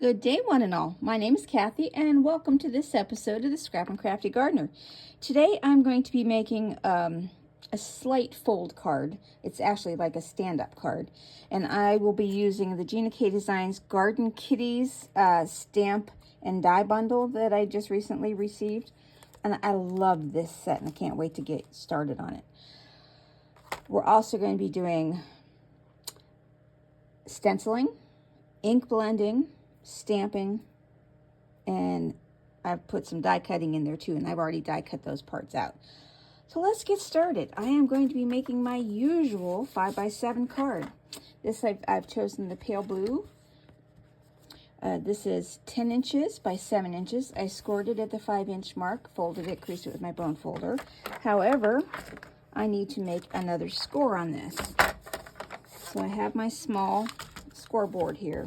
Good day, one and all. My name is Kathy, and welcome to this episode of the Scrap and Crafty Gardener. Today, I'm going to be making a slate fold card. It's actually like a stand-up card, and I will be using the GinaK Designs Garden Kitties stamp and die bundle that I just recently received, and I love this set, and I can't wait to get started on it. We're also going to be doing stenciling, ink blending, stamping, and I've put some die cutting in there too, and I've already die cut those parts out. So let's get started. I am going to be making my usual 5x7 card. This I've chosen the pale blue. This is 10 inches by 7 inches. I scored it at the 5-inch mark, folded it, creased it with my bone folder. However, I need to make another score on this. So I have my small scoreboard here.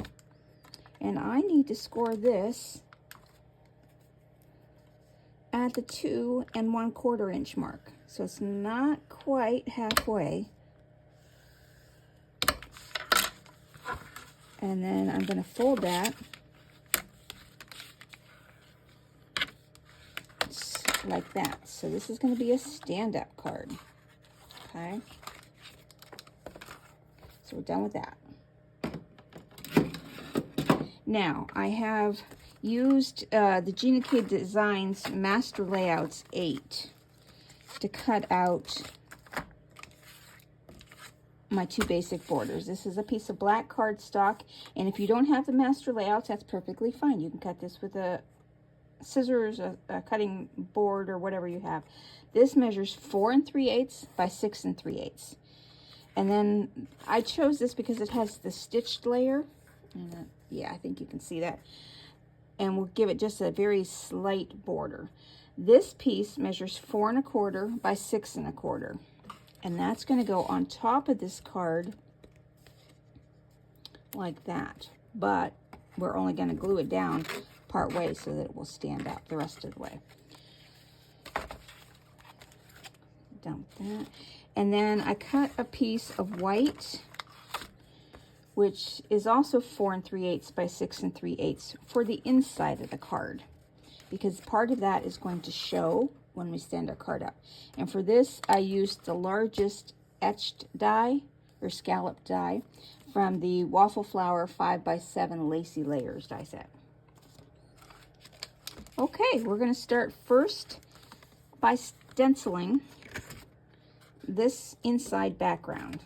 And I need to score this at the 2 1/4 inch mark. So it's not quite halfway. And then I'm going to fold that like that. So this is going to be a stand-up card. Okay. So we're done with that. Now, I have used the GinaK Designs Master Layouts 8 to cut out my two basic borders. This is a piece of black cardstock, and if you don't have the Master Layouts, that's perfectly fine. You can cut this with a scissors, a cutting board, or whatever you have. This measures 4 3/8 by 6 3/8. And then I chose this because it has the stitched layer. And yeah, I think you can see that. And we'll give it just a very slight border. This piece measures 4 1/4 by 6 1/4. And that's going to go on top of this card like that. But we're only going to glue it down part way so that it will stand up the rest of the way. Done with that. And then I cut a piece of white, which is also 4 3/8 by 6 3/8 for the inside of the card, because part of that is going to show when we stand our card up. And for this, I used the largest etched die or scallop die from the Waffle Flower 5x7 Lacy Layers die set. Okay, we're going to start first by stenciling this inside background.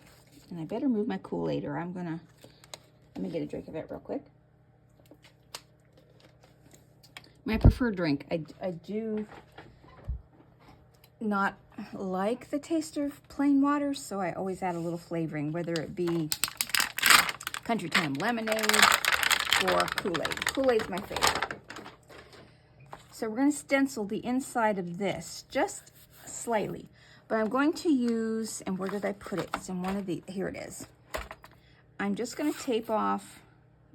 And I better move my Kool-Aid, or let me get a drink of it real quick. My preferred drink. I do not like the taste of plain water, so I always add a little flavoring, whether it be Country Time lemonade or Kool-Aid. Kool-Aid's my favorite. So we're going to stencil the inside of this just slightly. But I'm going to use, and where did I put it? It's in one of the, here it is. I'm just going to tape off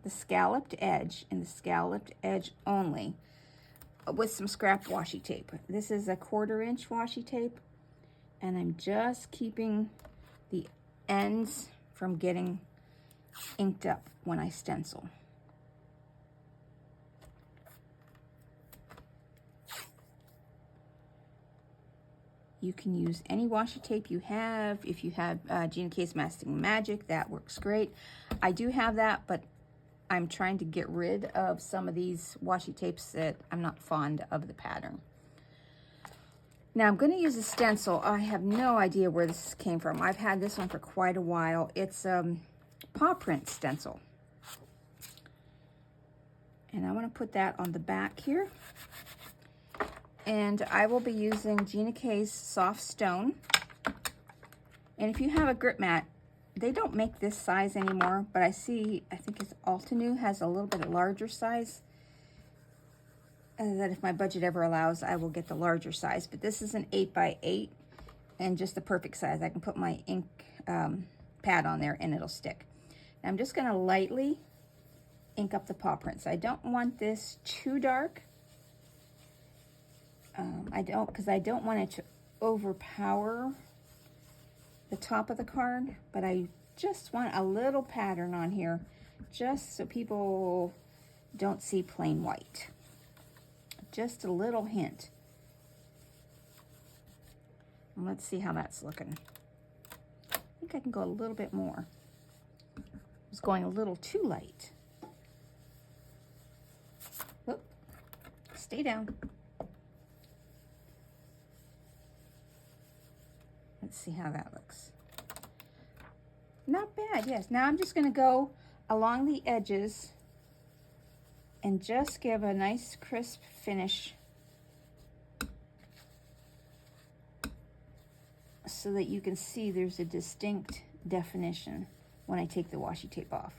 the scalloped edge and the scalloped edge only with some scrap washi tape. This is a 1/4 inch washi tape, and I'm just keeping the ends from getting inked up when I stencil. You can use any washi tape you have. If you have GinaK's Masking Magic, that works great. I do have that, but I'm trying to get rid of some of these washi tapes that I'm not fond of the pattern. Now I'm going to use a stencil. I have no idea where this came from. I've had this one for quite a while. It's paw print stencil. And I want to put that on the back here. And I will be using GinaK's Soft Stone. And if you have a grip mat, they don't make this size anymore, but I think it's Altenew has a little bit larger size. And that if my budget ever allows, I will get the larger size. But this is an 8x8 and just the perfect size. I can put my ink pad on there and it'll stick. Now I'm just going to lightly ink up the paw prints. I don't want this too dark. Because I don't want it to overpower the top of the card, but I just want a little pattern on here, just so people don't see plain white. Just a little hint. And let's see how that's looking. I think I can go a little bit more. I was going a little too light. Whoop. Stay down. Let's see how that looks. Not bad, yes. Now I'm just going to go along the edges and just give a nice crisp finish so that you can see there's a distinct definition when I take the washi tape off.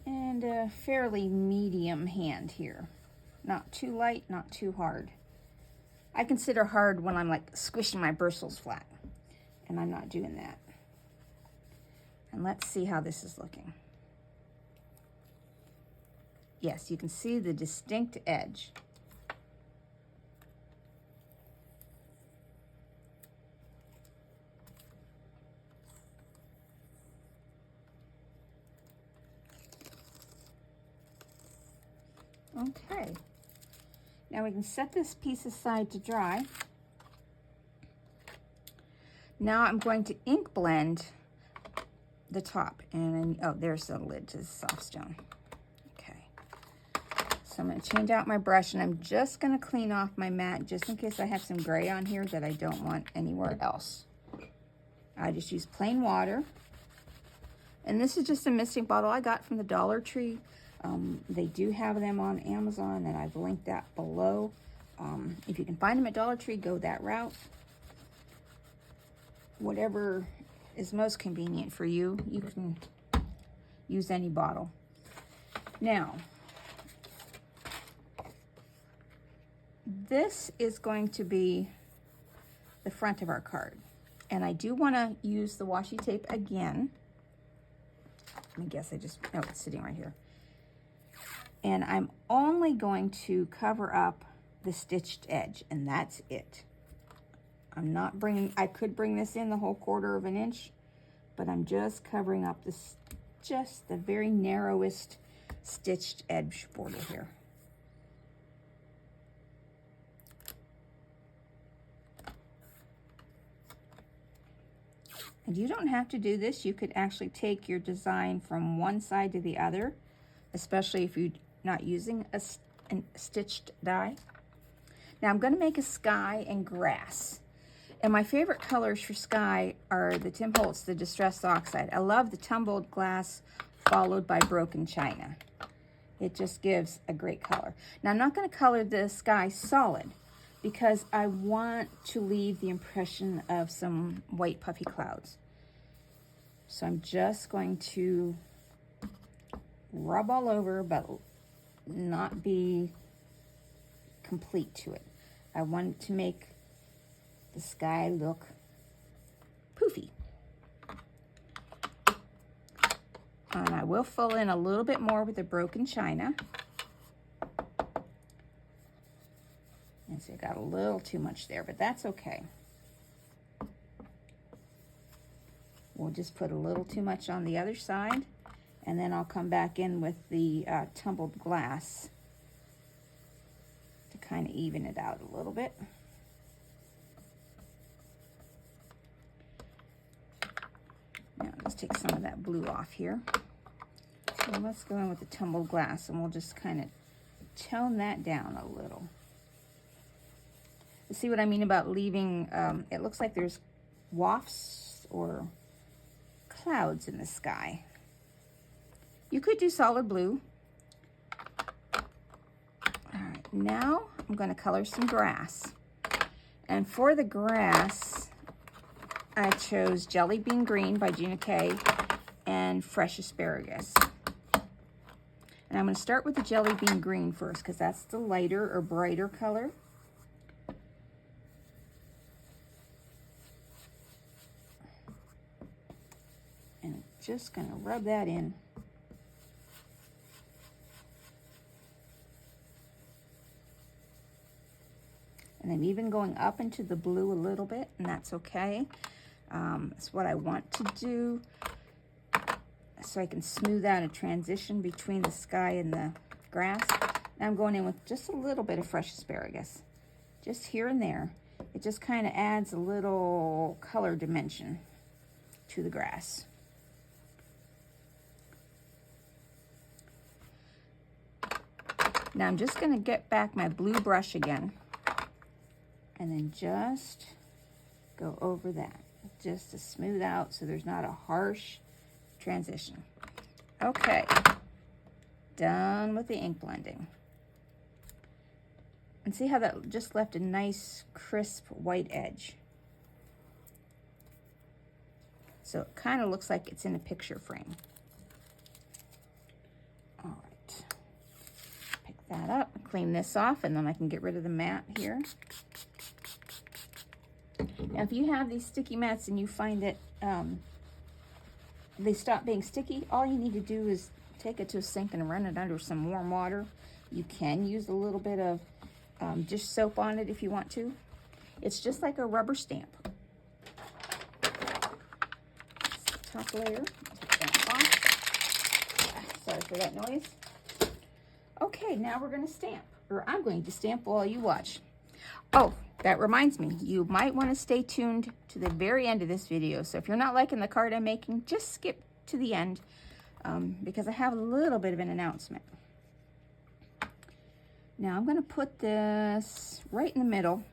And a fairly medium hand here. Not too light, not too hard. I consider hard when I'm like squishing my bristles flat, and I'm not doing that. And let's see how this is looking. Yes, you can see the distinct edge. Okay, now we can set this piece aside to dry. Now I'm going to ink blend the top, and oh, there's the lid to the soft stone. Okay, so I'm going to change out my brush, and I'm just going to clean off my mat just in case I have some gray on here that I don't want anywhere else. I just use plain water, and this is just a misting bottle I got from the Dollar Tree. They do have them on Amazon, and I've linked that below. If you can find them at Dollar Tree, go that route. Whatever is most convenient for you, you can use any bottle. Now, this is going to be the front of our card. And I do want to use the washi tape again. I guess oh, it's sitting right here. And I'm only going to cover up the stitched edge, and that's it. I'm not bringing, I could bring this in the whole 1/4 of an inch, but I'm just covering up this, just the very narrowest stitched edge border here. And you don't have to do this. You could actually take your design from one side to the other, especially if you're not using a stitched die. Now I'm going to make a sky and grass. And my favorite colors for sky are the Tim Holtz, the Distress Oxide. I love the tumbled glass followed by broken china. It just gives a great color. Now I'm not going to color the sky solid because I want to leave the impression of some white puffy clouds. So I'm just going to rub all over, but not be complete to it. I want to make the sky look poofy. And I will fill in a little bit more with the broken china. And so I got a little too much there, but that's okay. We'll just put a little too much on the other side, and then I'll come back in with the tumbled glass to kind of even it out a little bit. Now let's take some of that blue off here. So let's go in with the tumbled glass, and we'll just kind of tone that down a little. You see what I mean about leaving, it looks like there's wafts or clouds in the sky. You could do solid blue. All right, now I'm going to color some grass. And for the grass, I chose Jelly Bean Green by GinaK and Fresh Asparagus. And I'm going to start with the Jelly Bean Green first because that's the lighter or brighter color. And I'm just going to rub that in. And I'm even going up into the blue a little bit, and that's okay. It's what I want to do. so I can smooth out a transition between the sky and the grass. Now I'm going in with just a little bit of fresh asparagus, just here and there. It just kind of adds a little color dimension to the grass. Now I'm just going to get back my blue brush again and then just go over that, just to smooth out so there's not a harsh transition. Okay, done with the ink blending. And see how that just left a nice crisp white edge. So it kind of looks like it's in a picture frame. All right, pick that up, clean this off, and then I can get rid of the mat here. Now if you have these sticky mats and you find that they stop being sticky, all you need to do is take it to a sink and run it under some warm water. You can use a little bit of dish soap on it if you want to. It's just like a rubber stamp. Top layer, take that off. Sorry for that noise. Okay, now we're going to stamp, or I'm going to stamp while you watch. Oh, that reminds me, you might want to stay tuned to the very end of this video. So if you're not liking the card I'm making, just skip to the end because I have a little bit of an announcement. Now I'm going to put this right in the middle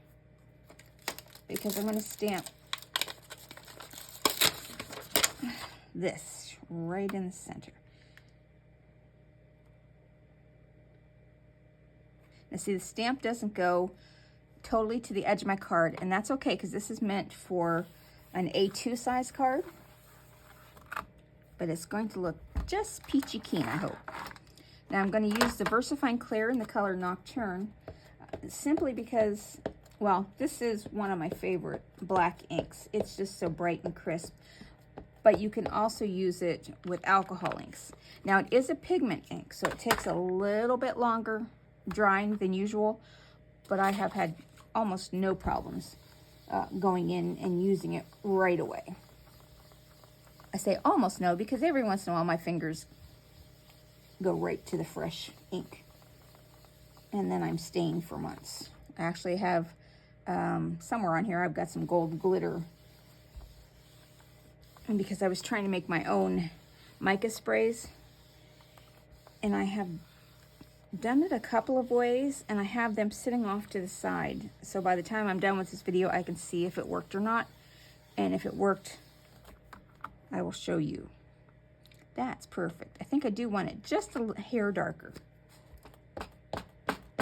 because I'm going to stamp this right in the center. Now see, the stamp doesn't go totally to the edge of my card, and that's okay because this is meant for an A2 size card, but it's going to look just peachy keen, I hope. Now I'm going to use the VersaFine Clear in the color Nocturne, simply because, well, this is one of my favorite black inks. It's just so bright and crisp, but you can also use it with alcohol inks. Now it is a pigment ink, so it takes a little bit longer drying than usual, but I have had almost no problems going in and using it right away. I say almost no because every once in a while my fingers go right to the fresh ink and then I'm stained for months. I actually have somewhere on here I've got some gold glitter, and because I was trying to make my own mica sprays, and I have done it a couple of ways, and I have them sitting off to the side. So by the time I'm done with this video, I can see if it worked or not. And if it worked, I will show you. That's perfect. I think I do want it just a hair darker.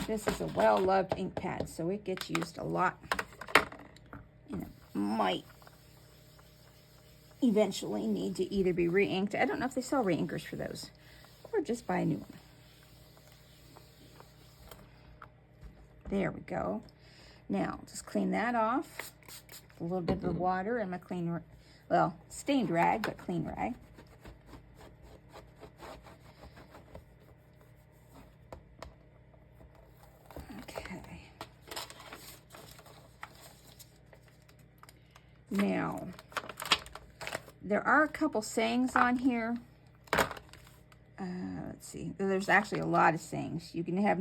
This is a well-loved ink pad, so it gets used a lot. And it might eventually need to either be re-inked. I don't know if they sell re-inkers for those, or just buy a new one. There we go. Now, just clean that off. A little bit of the water in my clean, well, stained rag, but clean rag. Okay. Now, there are a couple sayings on here. Let's see. There's actually a lot of sayings. You can have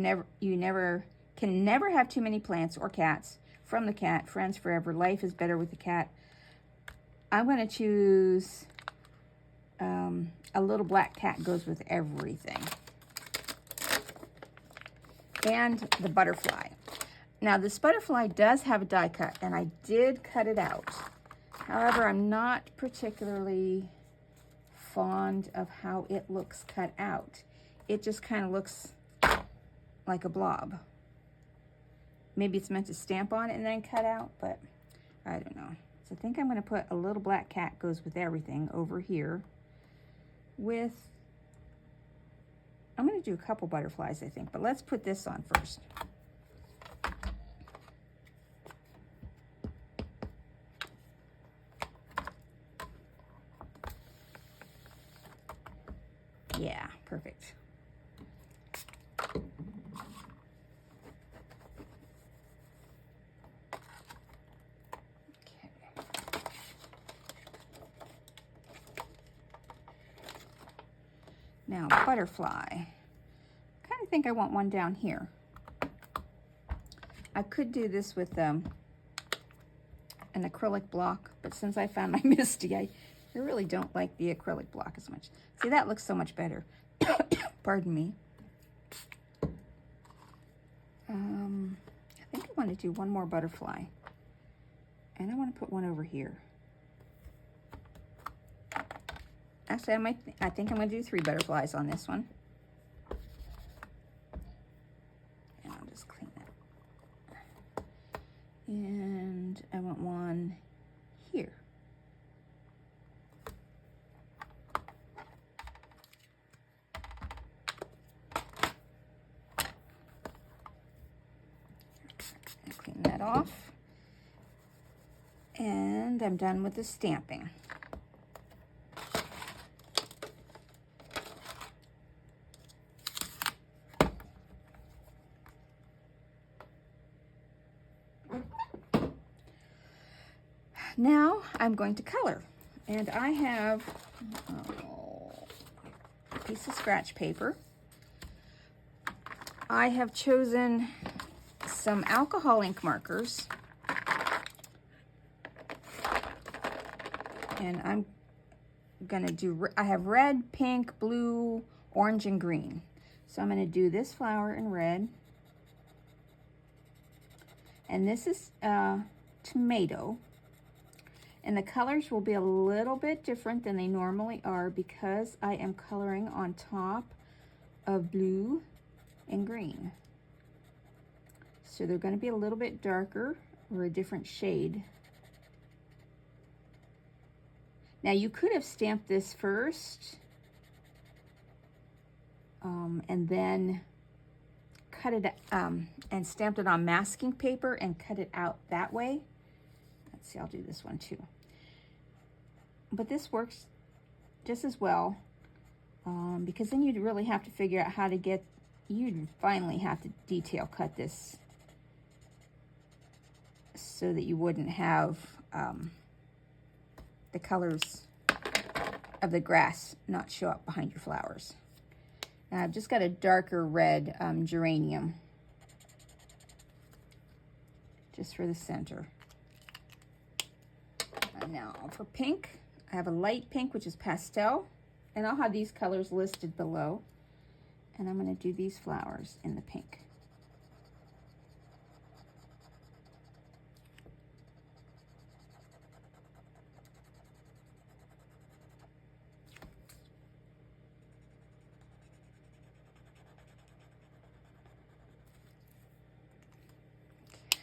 can never have too many plants or cats. From the cat, friends forever. Life is better with the cat. I'm going to choose a little black cat goes with everything. And the butterfly. Now this butterfly does have a die cut, and I did cut it out. However, I'm not particularly fond of how it looks cut out. It just kind of looks like a blob. Maybe it's meant to stamp on it and then cut out, but I don't know. So I think I'm going to put a little black cat goes with everything over here with, I'm going to do a couple butterflies, I think, but let's put this on first. Yeah, perfect. butterfly. I kind of think I want one down here. I could do this with an acrylic block, but since I found my Misty, I really don't like the acrylic block as much. See, that looks so much better. Pardon me. I think I want to do one more butterfly. And I want to put one over here. Actually, I think I'm going to do 3 butterflies on this one. And I'll just clean that. And I want one here. Clean that off. And I'm done with the stamping. Now I'm going to color, and I have a piece of scratch paper. I have chosen some alcohol ink markers, and I'm gonna do, I have red, pink, blue, orange, and green. So I'm gonna do this flower in red, and this is tomato. And the colors will be a little bit different than they normally are because I am coloring on top of blue and green. So they're going to be a little bit darker or a different shade. Now you could have stamped this first and then cut it and stamped it on masking paper and cut it out that way. Let's see, I'll do this one too. But this works just as well because then you'd really have to figure out how to get, you'd finally have to detail cut this so that you wouldn't have the colors of the grass not show up behind your flowers. Now I've just got a darker red geranium just for the center. And now for pink, I have a light pink, which is pastel, and I'll have these colors listed below. And I'm going to do these flowers in the pink.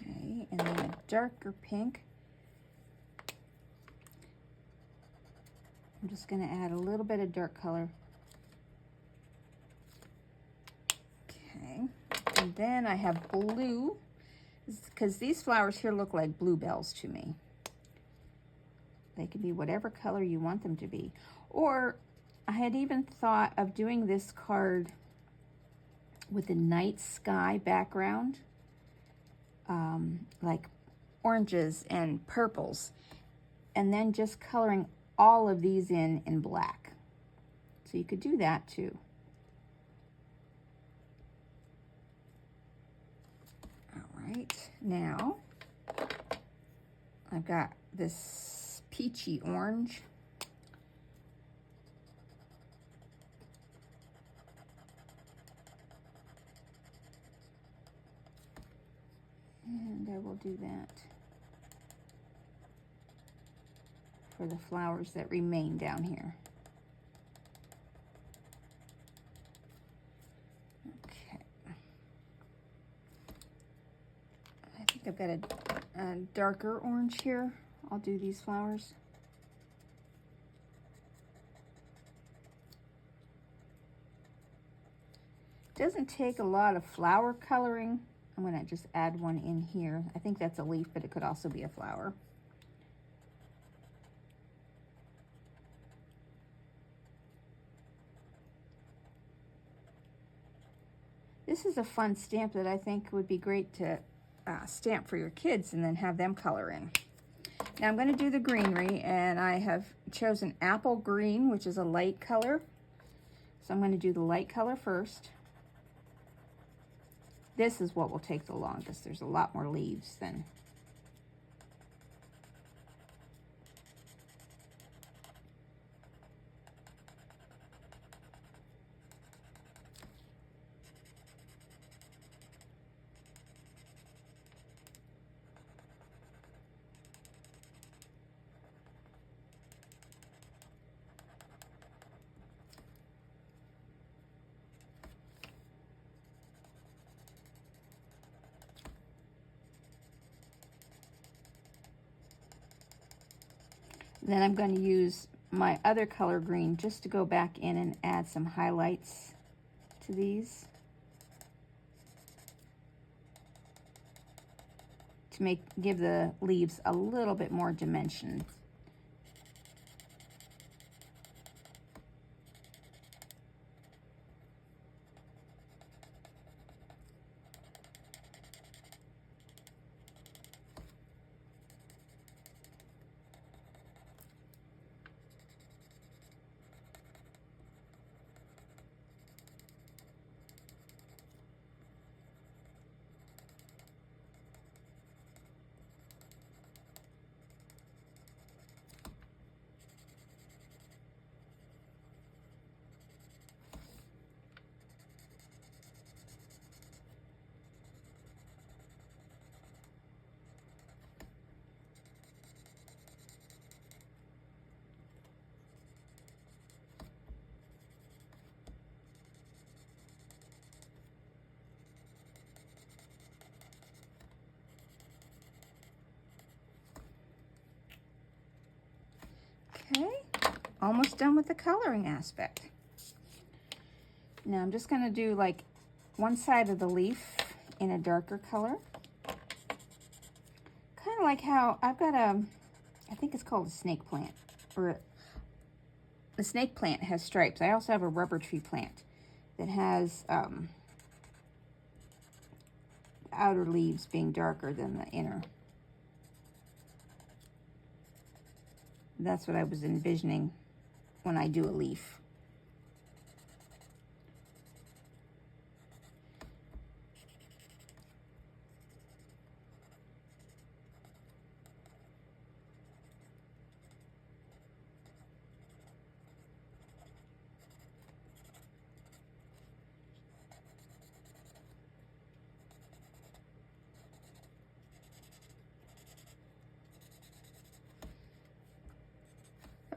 Okay, and then a darker pink. I'm just going to add a little bit of dark color. Okay, and then I have blue, because these flowers here look like bluebells to me. They could be whatever color you want them to be. Or I had even thought of doing this card with a night sky background, like oranges and purples, and then just coloring all of these in black. So you could do that too. All right, now I've got this peachy orange. And I will do that for the flowers that remain down here. Okay. I think I've got a darker orange here. I'll do these flowers. It doesn't take a lot of flower coloring. I'm going to just add one in here. I think that's a leaf, but it could also be a flower. This is a fun stamp that I think would be great to stamp for your kids and then have them color in. Now I'm going to do the greenery, and I have chosen apple green, which is a light color. So I'm going to do the light color first. This is what will take the longest. There's a lot more leaves than... Then I'm going to use my other color green just to go back in and add some highlights to these to give the leaves a little bit more dimension. Okay, almost done with the coloring aspect. Now I'm just going to do like one side of the leaf in a darker color. Kind of like how I've got I think it's called a snake plant, or the snake plant has stripes. I also have a rubber tree plant that has outer leaves being darker than the inner. That's what I was envisioning when I do a leaf.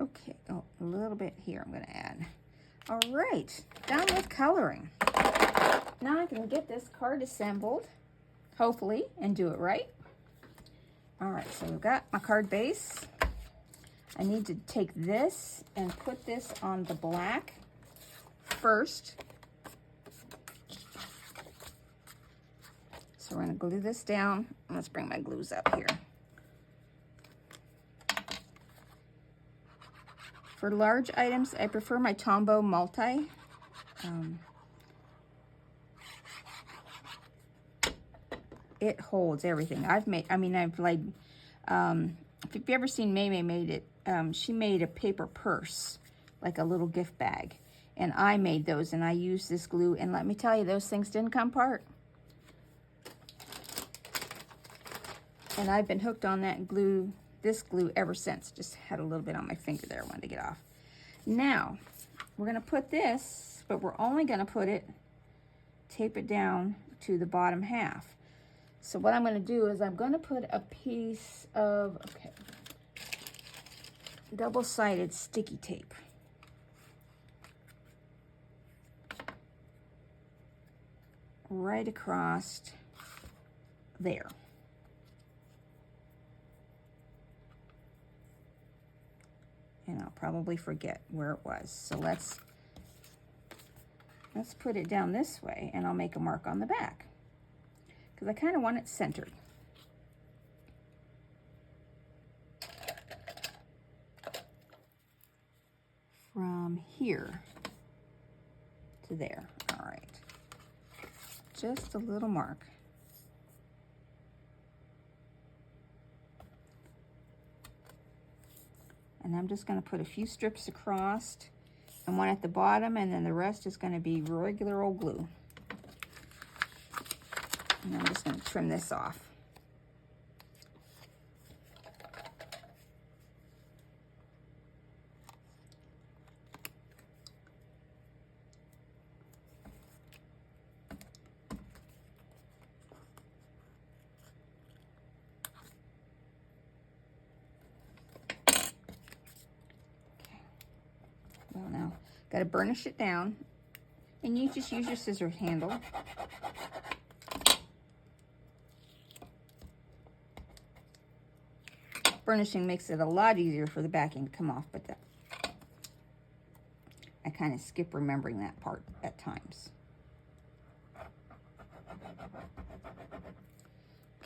Okay, oh, a little bit here I'm going to add. All right, done with coloring. Now I can get this card assembled, hopefully, and do it right. All right, so we've got my card base. I need to take this and put this on the black first. So we're going to glue this down. Let's bring my glues up here. For large items, I prefer my Tombow Multi. It holds everything. I've like, if you've ever seen May made it, she made a paper purse, like a little gift bag. And I made those, and I used this glue, and let me tell you, those things didn't come apart. And I've been hooked on that glue, this glue, ever since. Just had a little bit on my finger there, I wanted to get off. Now, we're gonna put this, but we're only gonna tape it down to the bottom half. So what I'm gonna do is I'm gonna put a piece of, double-sided sticky tape. Right across there. And I'll probably forget where it was. So let's put it down this way, and I'll make a mark on the back because I kind of want it centered. From here to there. All right. Just a little mark. And I'm just going to put a few strips across and one at the bottom, and then the rest is going to be regular old glue. And I'm just going to trim this off. Well, now, got to burnish it down, and you just use your scissors handle. Burnishing makes it a lot easier for the backing to come off, but I kind of skip remembering that part at times.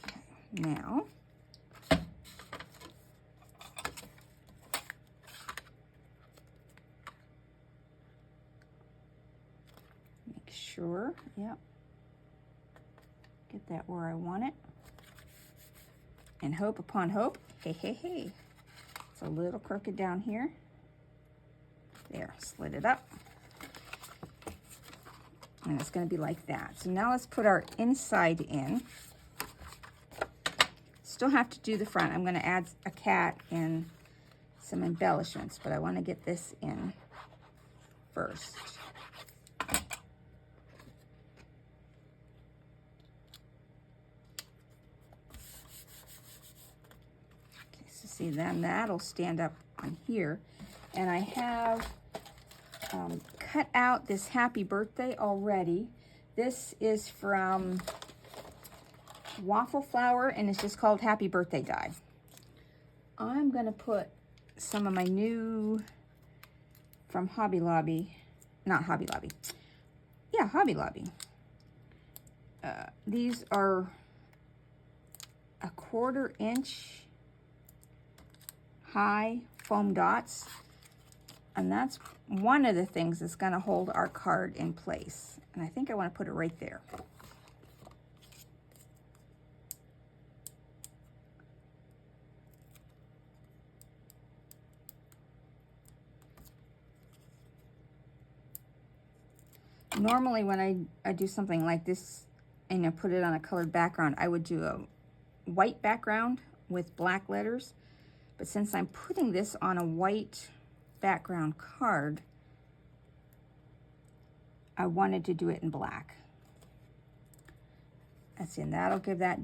Okay, now make sure, yep, get that where I want it. And hope upon hope, hey, it's a little crooked down here. There, slid it up. And it's gonna be like that. So now let's put our inside in. Still have to do the front. I'm gonna add a cat and some embellishments, but I wanna get this in first. See, then that'll stand up on here. And I have cut out this happy birthday already. This is from Waffle Flower, and it's just called Happy Birthday Die. I'm gonna put some of my new from Hobby Lobby, not Hobby Lobby. Yeah, Hobby Lobby. These are a 1/4 inch high foam dots, and that's one of the things that's going to hold our card in place, and I think I want to put it right there. Normally when I do something like this and I put it on a colored background, I would do a white background with black letters. But since I'm putting this on a white background card, I wanted to do it in black. That's it, and that'll give that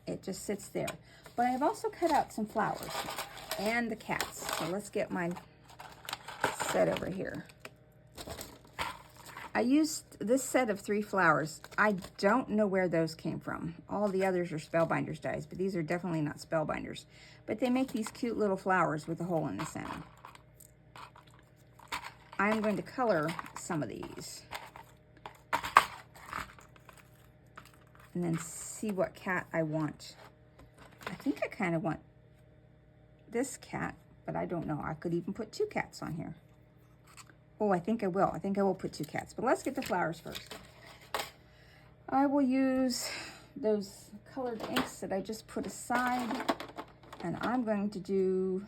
it just sits there. But I've also cut out some flowers and the cats. So let's get my set over here. I used this set of 3 flowers. I don't know where those came from. All the others are Spellbinders dies, but these are definitely not Spellbinders. But they make these cute little flowers with a hole in the center. I'm going to color some of these. And then see what cat I want. I think I kind of want this cat, but I don't know. I could even put 2 cats on here. Oh, I think I will. I think I will put 2 cats. But let's get the flowers first. I will use those colored inks that I just put aside. And I'm going to do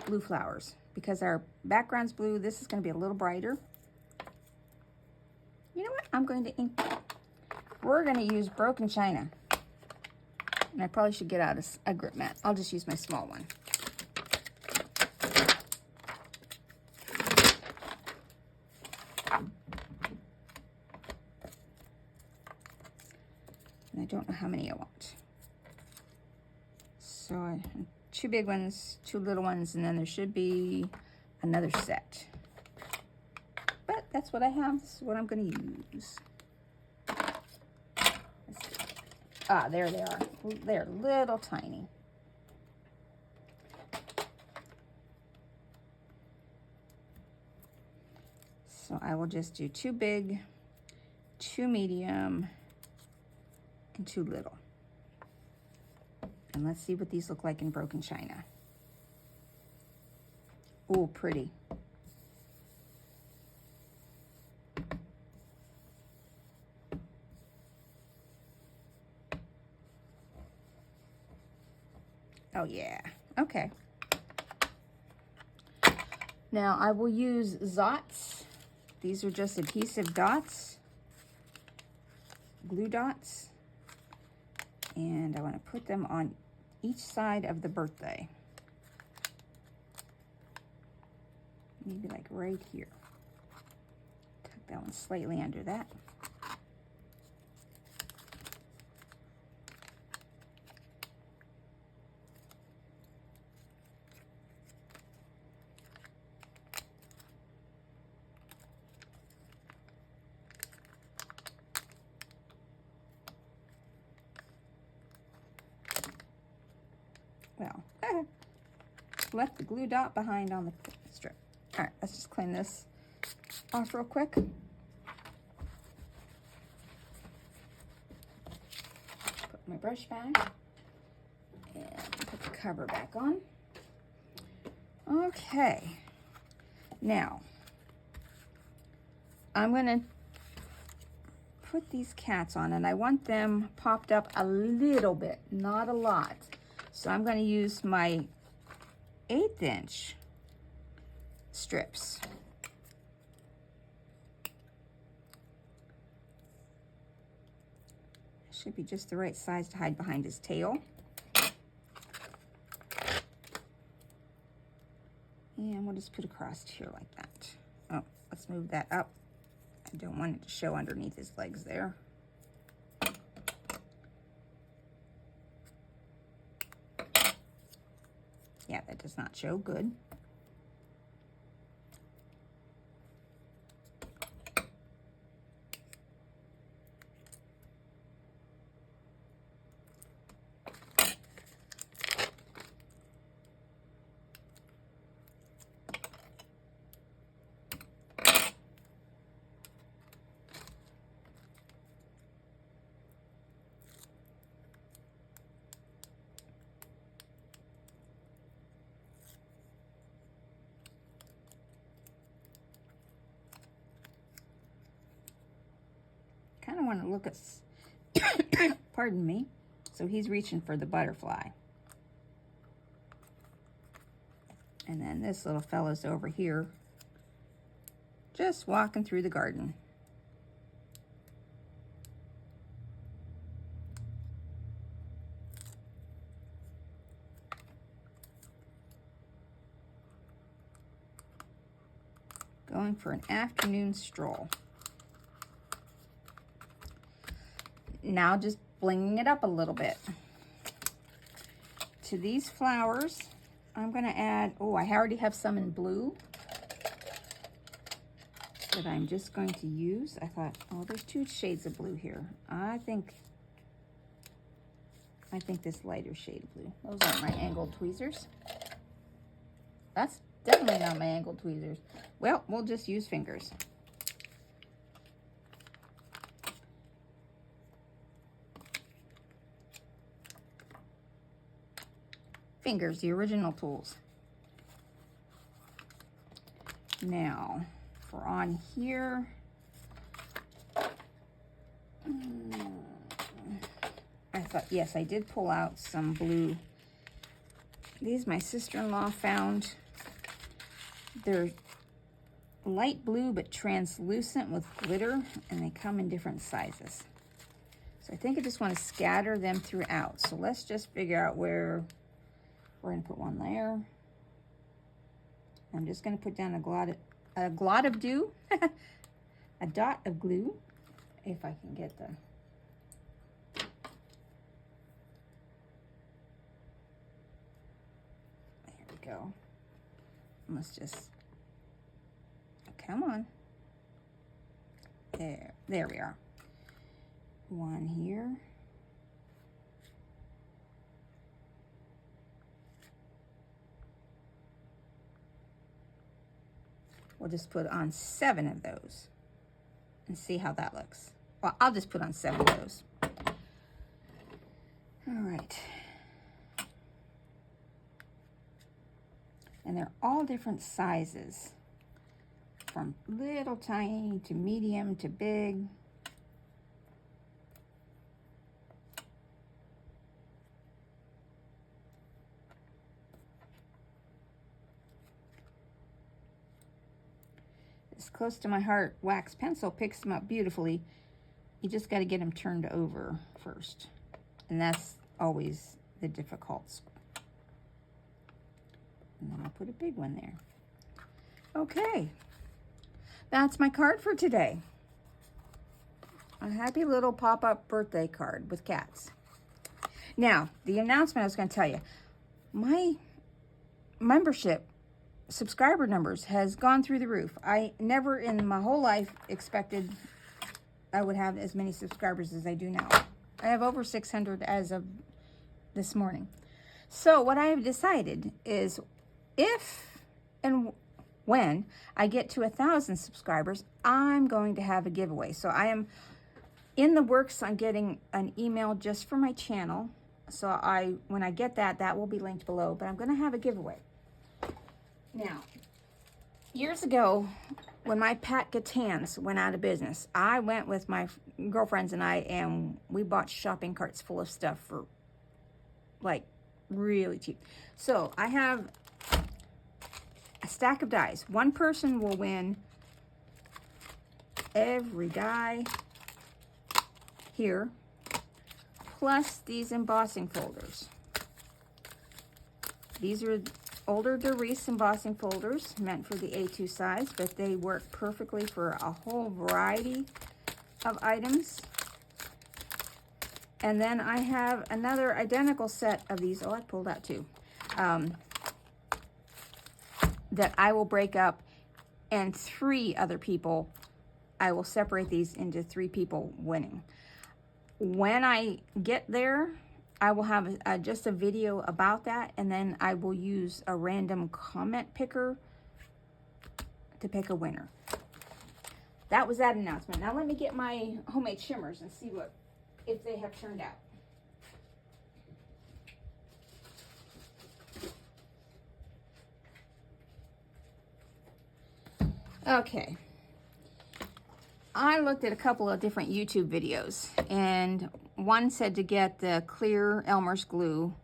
blue flowers. Because our background's blue, this is going to be a little brighter. You know what? I'm going to ink. We're going to use broken china. And I probably should get out a grip mat. I'll just use my small one. And I don't know how many I want. So 2 big ones, 2 little ones, and then there should be another set. But that's what I have. This is what I'm going to use. Ah, there they are. They're little tiny. So I will just do 2 big, 2 medium, and 2 little. And let's see what these look like in broken china. Oh, pretty. Oh yeah, okay. Now I will use Zots. These are just adhesive dots, glue dots, and I want to put them on each side of the birthday. Maybe like right here. Tuck that one slightly under that. Well, left the glue dot behind on the strip. All right, let's just clean this off real quick. Put my brush back and put the cover back on. Okay, now I'm gonna put these cats on, and I want them popped up a little bit, not a lot. So I'm going to use my 1/8 inch strips. Should be just the right size to hide behind his tail. And we'll just put across here like that. Oh, let's move that up. I don't want it to show underneath his legs there. Yeah, that does not show good. Kind of want to look at, pardon me, so he's reaching for the butterfly. And then this little fella's over here, just walking through the garden. Going for an afternoon stroll. Now just blinging it up a little bit. To these flowers, I'm going to add, oh, I already have some in blue that I'm just going to use. I thought, oh, there's 2 shades of blue here. I think this lighter shade of blue. Those aren't my angled tweezers. That's definitely not my angled tweezers. Well, we'll just use fingers. Fingers, the original tools. Now, for on here, I thought, yes, I did pull out some blue. These my sister-in-law found. They're light blue but translucent with glitter, and they come in different sizes. So I think I just want to scatter them throughout. So let's just figure out where. We're going to put one there. I'm just going to put down a glot of dew, a dot of glue, if I can get the. There we go. Let's just, come on. There we are. One here. We'll just put on 7 of those and see how that looks. Well, I'll just put on 7 of those. All right. And they're all different sizes, from little tiny to medium to big. is close to my heart wax pencil picks them up beautifully. You just got to get them turned over first. And that's always the difficult. And then I'll put a big one there. Okay. That's my card for today. A happy little pop-up birthday card with cats. Now, the announcement I was going to tell you. My membership subscriber numbers has gone through the roof. I never in my whole life expected I would have as many subscribers as I do now. I have over 600 as of this morning. So what I have decided is if and when I get to 1,000 subscribers, I'm going to have a giveaway. So I am in the works on getting an email just for my channel. So when I get that, that will be linked below, but I'm going to have a giveaway. Now, years ago, when my Pat Gatans went out of business, I went with my girlfriends and we bought shopping carts full of stuff for like really cheap. So I have a stack of dies. One person will win every die here, plus these embossing folders. These are older Doris embossing folders meant for the A2 size, but they work perfectly for a whole variety of items. And then I have another identical set of these, I pulled out two, that I will break up, and 3 other people, I will separate these into 3 people winning. When I get there, I will have just a video about that, and then I will use a random comment picker to pick a winner. That was that announcement. Now let me get my homemade shimmers and see if they have turned out. Okay. I looked at a couple of different YouTube videos, and one said to get the clear Elmer's glue,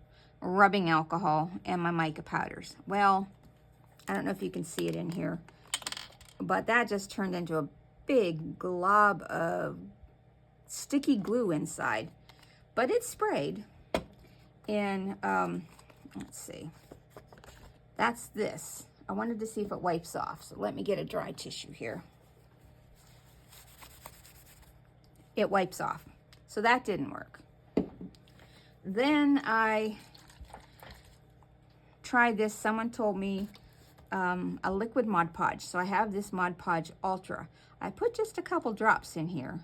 rubbing alcohol, and my mica powders. Well, I don't know if you can see it in here, but that just turned into a big glob of sticky glue inside. But it's sprayed, and let's see. That's this. I wanted to see if it wipes off, so let me get a dry tissue here. It wipes off. So that didn't work. Then I tried this. Someone told me a liquid Mod Podge. So I have this Mod Podge Ultra. I put just a couple drops in here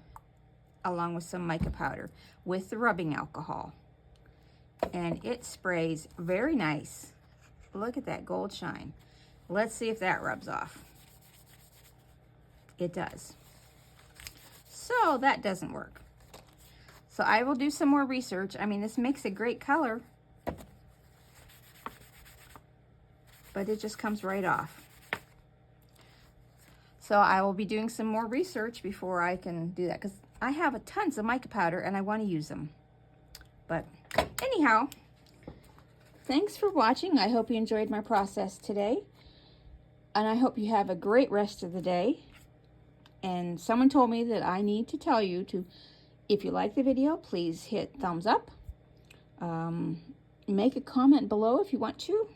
along with some mica powder with the rubbing alcohol. And it sprays very nice. Look at that gold shine. Let's see if that rubs off. It does. So that doesn't work. So I will do some more research. I mean, this makes a great color, but it just comes right off. So I will be doing some more research before I can do that, because I have tons of mica powder and I want to use them. But anyhow, thanks for watching. I hope you enjoyed my process today, and I hope you have a great rest of the day. And someone told me that I need to tell you to, if you like the video, please hit thumbs up. Make a comment below if you want to.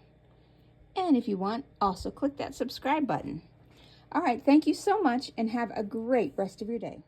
And if you want, also click that subscribe button. All right, thank you so much, and have a great rest of your day.